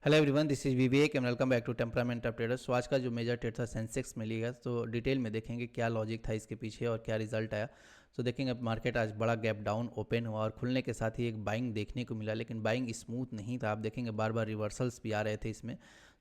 Hello everyone, this is Vivek and welcome back to temperament of traders. तो आज का जो मेजर ट्रेड था सेंसेक्स में लिया, तो डिटेल में देखेंगे क्या लॉजिक था इसके पीछे और क्या रिजल्ट आया। तो देखेंगे मार्केट आज बड़ा गैप डाउन ओपन हुआ और खुलने के साथ ही एक बाइंग देखने को मिला, लेकिन बाइंग स्मूथ नहीं था। आप देखेंगे बार बार रिवर्सल्स भी आ रहे थे इसमें।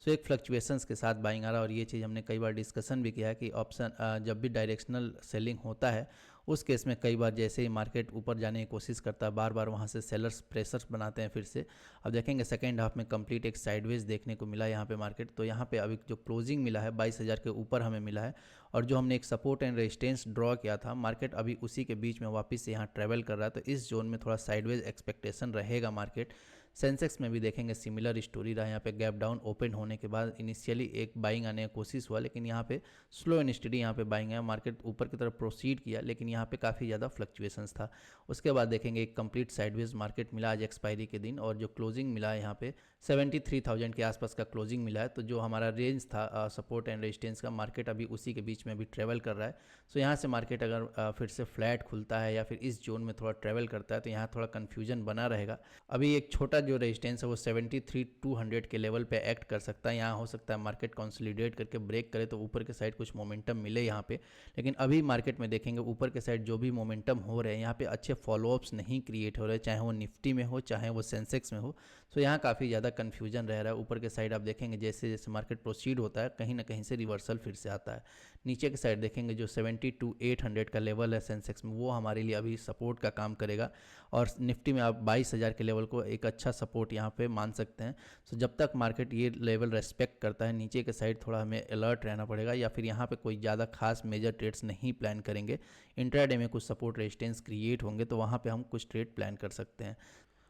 सो एक फ्लक्चुएशंस के साथ बाइंग आ रहा, और ये चीज़ हमने कई बार डिस्कशन भी किया है कि ऑप्शन जब भी डायरेक्शनल सेलिंग होता है उस केस में कई बार जैसे ही मार्केट ऊपर जाने की कोशिश करता है, बार बार वहाँ से सेलर्स प्रेशर्स बनाते हैं फिर से। अब देखेंगे सेकेंड हाफ में कंप्लीट एक साइडवेज देखने को मिला यहाँ पे मार्केट। तो यहाँ पे अभी जो क्लोजिंग मिला है 22,000 के ऊपर हमें मिला है, और जो हमने एक सपोर्ट एंड रेजिस्टेंस ड्रॉ किया था, मार्केट अभी उसी के बीच में वापस से यहाँ ट्रेवल कर रहा है। तो इस जोन में थोड़ा साइडवेज एक्सपेक्टेशन रहेगा मार्केट। सेंसेक्स में भी देखेंगे सिमिलर स्टोरी रहा। यहाँ पे गैप डाउन ओपन होने के बाद इनिशियली एक बाइंग आने की कोशिश हुआ, लेकिन यहाँ पे स्लो एंड स्टडी यहाँ पे बाइंग है। मार्केट ऊपर की तरफ प्रोसीड किया, लेकिन यहाँ पे काफ़ी ज़्यादा फ्लक्चुएशंस था। उसके बाद देखेंगे एक कंप्लीट साइडवेज मार्केट मिला आज एक्सपायरी के दिन, और जो क्लोजिंग मिला है यहाँ पे 73,000 के आसपास का क्लोजिंग मिला है। तो जो हमारा रेंज था सपोर्ट एंड रेजिस्टेंस का, मार्केट अभी उसी के बीच में भी ट्रेवल कर रहा है। सो यहाँ से मार्केट अगर फिर से फ्लैट खुलता है या फिर इस जोन में थोड़ा ट्रेवल करता है तो यहाँ थोड़ा कन्फ्यूजन बना रहेगा। अभी एक छोटा जो रेजिस्टेंस है वो 73,200 के लेवल पे एक्ट कर सकता है। यहाँ हो सकता है मार्केट कंसोलिडेट करके ब्रेक करे तो ऊपर के साइड कुछ मोमेंटम मिले यहाँ पे। लेकिन अभी मार्केट में देखेंगे ऊपर के साइड जो भी मोमेंटम हो रहे हैं यहाँ पे अच्छे फॉलोअप्स नहीं क्रिएट हो रहे, चाहे वो निफ्टी में हो चाहे वो सेंसेक्स में हो। सो यहाँ काफ़ी ज़्यादा कन्फ्यूजन रह रहा है। ऊपर के साइड आप देखेंगे जैसे जैसे मार्केट प्रोसीड होता है कहीं ना कहीं से रिवर्सल फिर से आता है। नीचे के साइड देखेंगे जो 72,800 का लेवल है सेंसेक्स में, वो हमारे लिए अभी सपोर्ट का काम करेगा। और निफ्टी में आप 22,000 के लेवल को एक अच्छा सपोर्ट यहाँ पे मान सकते हैं। सो जब तक मार्केट ये लेवल रेस्पेक्ट करता है, नीचे के साइड थोड़ा हमें अलर्ट रहना पड़ेगा, या फिर यहाँ पे कोई ज़्यादा खास मेजर ट्रेड्स नहीं प्लान करेंगे। इंट्राडे में कुछ सपोर्ट रेजिस्टेंस क्रिएट होंगे तो वहाँ पे हम कुछ ट्रेड प्लान कर सकते हैं।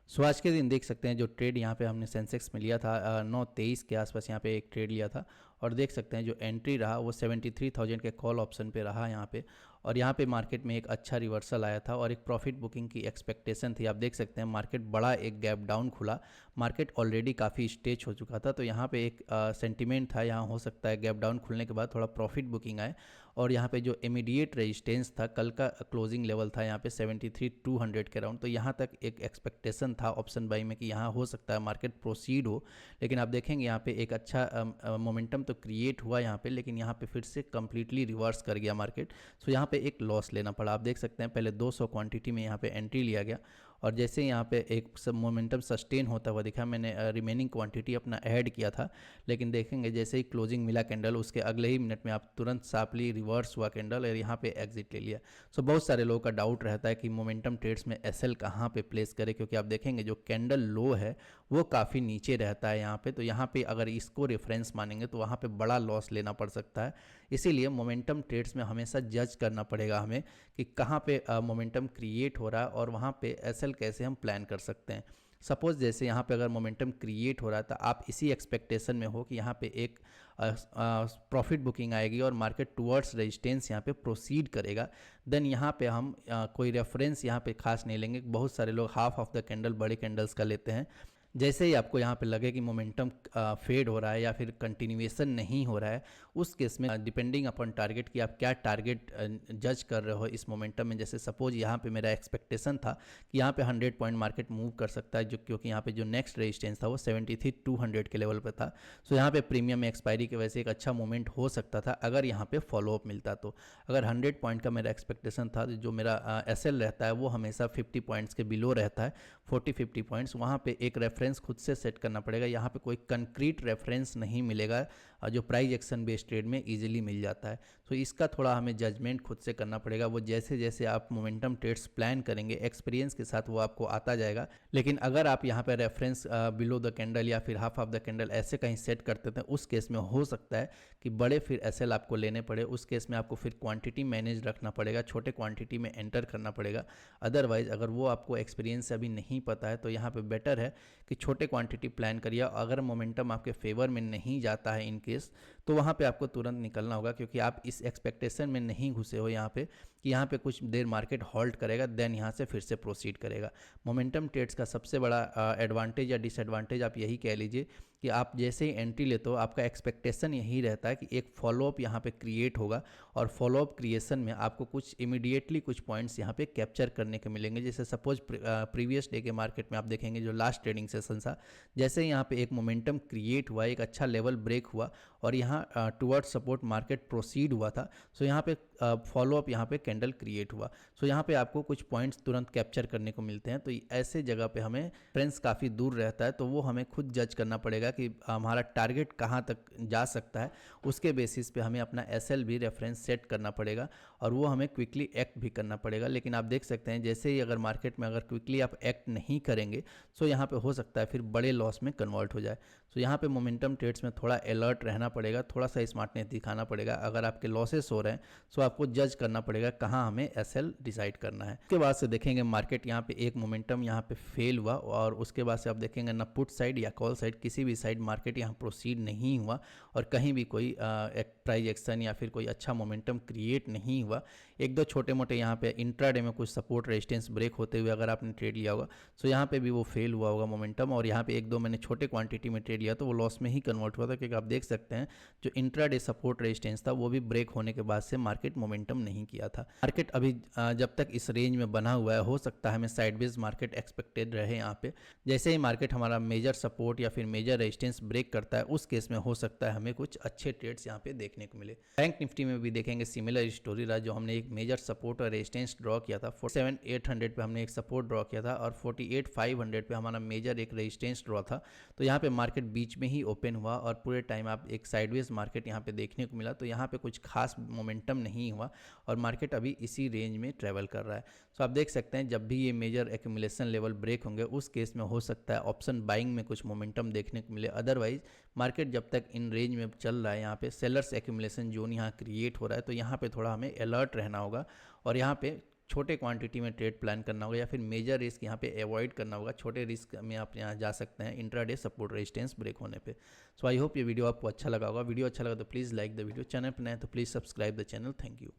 सो आज के दिन देख सकते हैं जो ट्रेड यहाँ पे हमने सेंसेक्स में लिया था 9:23 के आसपास यहाँ पे एक ट्रेड लिया था, और देख सकते हैं जो एंट्री रहा वो 73,000 के कॉल ऑप्शन पे रहा यहाँ पे। और यहाँ पे मार्केट में एक अच्छा रिवर्सल आया था और एक प्रॉफिट बुकिंग की एक्सपेक्टेशन थी। आप देख सकते हैं मार्केट बड़ा एक गैप डाउन खुला, मार्केट ऑलरेडी काफ़ी स्टेज हो चुका था। तो यहाँ पे एक सेंटिमेंट था, यहाँ हो सकता है गैप डाउन खुलने के बाद थोड़ा प्रॉफिट बुकिंग आए। और यहाँ पे जो इमीडिएट रेजिस्टेंस था, कल का क्लोजिंग लेवल था यहाँ पे 73,200 के राउंड, तो यहाँ तक एक एक्सपेक्टेशन था ऑप्शन बाई में कि यहाँ हो सकता है मार्केट प्रोसीड हो। लेकिन आप देखेंगे यहाँ पे एक अच्छा मोमेंटम तो क्रिएट हुआ यहाँ पे, लेकिन यहाँ पे फिर से कंप्लीटली रिवर्स कर गया मार्केट। सो यहाँ पे एक लॉस लेना पड़ा। आप देख सकते हैं पहले 200 क्वांटिटी में यहाँ पे एंट्री लिया गया, और जैसे यहाँ पे एक सब मोमेंटम सस्टेन होता हुआ दिखा, मैंने रिमेनिंग क्वांटिटी अपना ऐड किया था। लेकिन देखेंगे जैसे ही क्लोजिंग मिला कैंडल, उसके अगले ही मिनट में आप तुरंत शार्पली रिवर्स हुआ कैंडल और यहाँ पे एग्जिट ले लिया। सो बहुत सारे लोगों का डाउट रहता है कि मोमेंटम ट्रेड्स में एसएल कहाँ पे प्लेस करें, क्योंकि आप देखेंगे जो कैंडल लो है वो काफ़ी नीचे रहता है यहाँ पे। तो यहाँ पे अगर इसको रेफरेंस मानेंगे तो वहाँ पे बड़ा लॉस लेना पड़ सकता है। इसीलिए मोमेंटम ट्रेड्स में हमेशा जज करना पड़ेगा हमें कि कहाँ पे मोमेंटम क्रिएट हो रहा है और वहाँ पे एसएल कैसे हम प्लान कर सकते हैं। सपोज जैसे यहाँ पे अगर मोमेंटम क्रिएट हो रहा है तो आप इसी एक्सपेक्टेशन में हो कि यहाँ पे एक प्रॉफिट बुकिंग आएगी और मार्केट टुवर्ड्स रेजिस्टेंस यहाँ पे प्रोसीड करेगा। देन यहाँ पे हम कोई रेफरेंस यहाँ पे खास नहीं लेंगे। बहुत सारे लोग हाफ ऑफ द कैंडल बड़े कैंडल्स का लेते हैं। जैसे ही आपको यहाँ पे लगे कि मोमेंटम फेड हो रहा है या फिर कंटिन्यूएशन नहीं हो रहा है, उस केस में डिपेंडिंग अपॉन टारगेट कि आप क्या टारगेट जज कर रहे हो इस मोमेंटम में। जैसे सपोज यहाँ पे मेरा एक्सपेक्टेशन था कि यहाँ पे 100 पॉइंट मार्केट मूव कर सकता है, जो क्योंकि यहाँ पे जो नेक्स्ट रेजिस्टेंस था वो 73,200 के लेवल पर था। सो यहाँ पे प्रीमियम में एक्सपायरी की वजह से एक अच्छा मूवमेंट हो सकता था अगर यहाँ पे फॉलोअप मिलता तो। अगर 100 पॉइंट का मेरा एक्सपेक्टेशन था, जो मेरा एसएल रहता है वो हमेशा 50 पॉइंट्स के बिलो रहता है, 40-50 पॉइंट्स, वहाँ पे एक रेफरेंस खुद से सेट करना पड़ेगा। यहाँ पे कोई कंक्रीट रेफरेंस नहीं मिलेगा जो प्राइस एक्शन बेस्ड ट्रेड में इजीली मिल जाता है। तो इसका थोड़ा हमें जजमेंट खुद से करना पड़ेगा। वो जैसे जैसे आप मोमेंटम ट्रेड्स प्लान करेंगे एक्सपीरियंस के साथ वो आपको आता जाएगा। लेकिन अगर आप यहाँ पे रेफरेंस बिलो द कैंडल या फिर हाफ ऑफ द कैंडल ऐसे कहीं सेट करते थे, उस केस में हो सकता है कि बड़े फिर एसएल आपको लेने पड़े। उस केस में आपको फिर क्वांटिटी मैनेज रखना पड़ेगा, छोटे क्वांटिटी में एंटर करना पड़ेगा। अदरवाइज अगर वो आपको एक्सपीरियंस से अभी नहीं पता है तो यहाँ पे बेटर है कि छोटे क्वांटिटी प्लान करिए। अगर मोमेंटम आपके फेवर में नहीं जाता है इन केस, तो वहाँ पे आपको तुरंत निकलना होगा, क्योंकि आप इस एक्सपेक्टेशन में नहीं घुसे हो यहाँ पे कि यहाँ पे कुछ देर मार्केट हॉल्ट करेगा, देन यहाँ से फिर से प्रोसीड करेगा। मोमेंटम ट्रेड्स का सबसे बड़ा एडवांटेज या डिसएडवांटेज आप यही कह लीजिए कि आप जैसे ही एंट्री लेते हो आपका एक्सपेक्टेशन यही रहता है कि एक फॉलोअप यहाँ पे क्रिएट होगा, और फॉलोअप क्रिएशन में आपको कुछ इमीडिएटली कुछ पॉइंट्स यहाँ पे कैप्चर करने को मिलेंगे। जैसे सपोज प्रीवियस डे के मार्केट में आप देखेंगे जो लास्ट ट्रेडिंग सेशन था, जैसे यहाँ पे एक मोमेंटम क्रिएट हुआ, एक अच्छा लेवल ब्रेक हुआ और यहाँ टुवर्ड सपोर्ट मार्केट प्रोसीड हुआ था। सो यहाँ पे फॉलोअप यहाँ पे कैंडल क्रिएट हुआ। सो यहाँ पे आपको कुछ पॉइंट्स तुरंत कैप्चर करने को मिलते हैं। तो ऐसे जगह पे हमें रेफरेंस काफ़ी दूर रहता है, तो वो हमें खुद जज करना पड़ेगा कि हमारा टारगेट कहाँ तक जा सकता है। उसके बेसिस पे हमें अपना SL भी रेफरेंस सेट करना पड़ेगा और वो हमें क्विकली एक्ट भी करना पड़ेगा। लेकिन आप देख सकते हैं जैसे ही अगर मार्केट में अगर क्विकली आप एक्ट नहीं करेंगे सो यहाँ पे हो सकता है फिर बड़े लॉस में कन्वर्ट हो जाए। सो यहाँ पे मोमेंटम ट्रेड्स में थोड़ा अलर्ट रहना पड़ेगा, थोड़ा सा स्मार्टनेस दिखाना पड़ेगा। अगर आपके लॉसेस हो रहे हैं सो आपको जज करना पड़ेगा कहाँ हमें SL डिसाइड करना है। उसके बाद से देखेंगे मार्केट यहाँ पे एक मोमेंटम यहाँ पे फेल हुआ और उसके बाद से आप देखेंगे ना पुट साइड या कॉल साइड किसी भी साइड मार्केट यहाँ प्रोसीड नहीं हुआ और कहीं भी कोई प्राइस एक्शन या फिर कोई अच्छा मोमेंटम क्रिएट नहीं हुआ। एक दो छोटे मोटे यहाँ पे इंट्राडे में कुछ सपोर्ट रेजिस्टेंस ब्रेक होते हुए अगर आपने ट्रेड लिया होगा सो यहाँ पे भी वो फेल हुआ होगा मोमेंटम, और यहाँ पे एक दो मैंने छोटे क्वांटिटी में ट्रेड लिया तो वो लॉस में ही कन्वर्ट हुआ था, क्योंकि आप देख सकते हैं जो इंट्राडे सपोर्ट रेजिस्टेंस था वो भी ब्रेक होने के बाद से मार्केट मोमेंटम नहीं किया था। मार्केट अभी जब तक इस रेंज में बना हुआ है हो सकता है हमें साइडवेज मार्केट एक्सपेक्टेड रहे। यहाँ पे जैसे ही मार्केट हमारा मेजर सपोर्ट या फिर मेजर रेजिस्टेंस ब्रेक करता है उस केस में हो सकता है हमें कुछ अच्छे ट्रेड्स यहाँ पे देखने को मिले। बैंक निफ्टी में भी देखेंगे सिमिलर स्टोरी रहा, जो हमने एक मेजर सपोर्ट और रेजिस्टेंस ड्रॉ किया था 47,800 पे हमने एक सपोर्ट ड्रॉ किया था और 48,500 पे हमारा मेजर एक रेजिस्टेंस ड्रॉ था। तो यहाँ पे मार्केट बीच में ही ओपन हुआ और पूरे टाइम आप एक साइडवेज मार्केट यहाँ पे देखने को मिला। तो यहाँ पे कुछ खास मोमेंटम नहीं हुआ और मार्केट अभी इसी रेंज में ट्रेवल कर रहा है। सो आप देख सकते हैं जब भी ये मेजर एक्यूमुलेशन लेवल ब्रेक होंगे उस केस में हो सकता है ऑप्शन बाइंग में कुछ मोमेंटम देखने को मिले। अदरवाइज मार्केट जब तक इन रेंज में चल रहा है यहाँ पे सेलर्स एक्यूमुलेशन जोन यहाँ क्रिएट हो रहा है, तो यहाँ पे थोड़ा हमें अलर्ट रहना होगा और यहाँ पे छोटे क्वांटिटी में ट्रेड प्लान करना होगा या फिर मेजर रिस्क यहाँ पे अवॉइड करना होगा। छोटे रिस्क में आप यहाँ जा सकते हैं इंट्राडे सपोर्ट रेजिस्टेंस ब्रेक होने पे। सो आई होप ये वीडियो आपको अच्छा लगा होगा। वीडियो अच्छा लगा तो please like the video, channel पर नए तो please subscribe the channel. Thank you.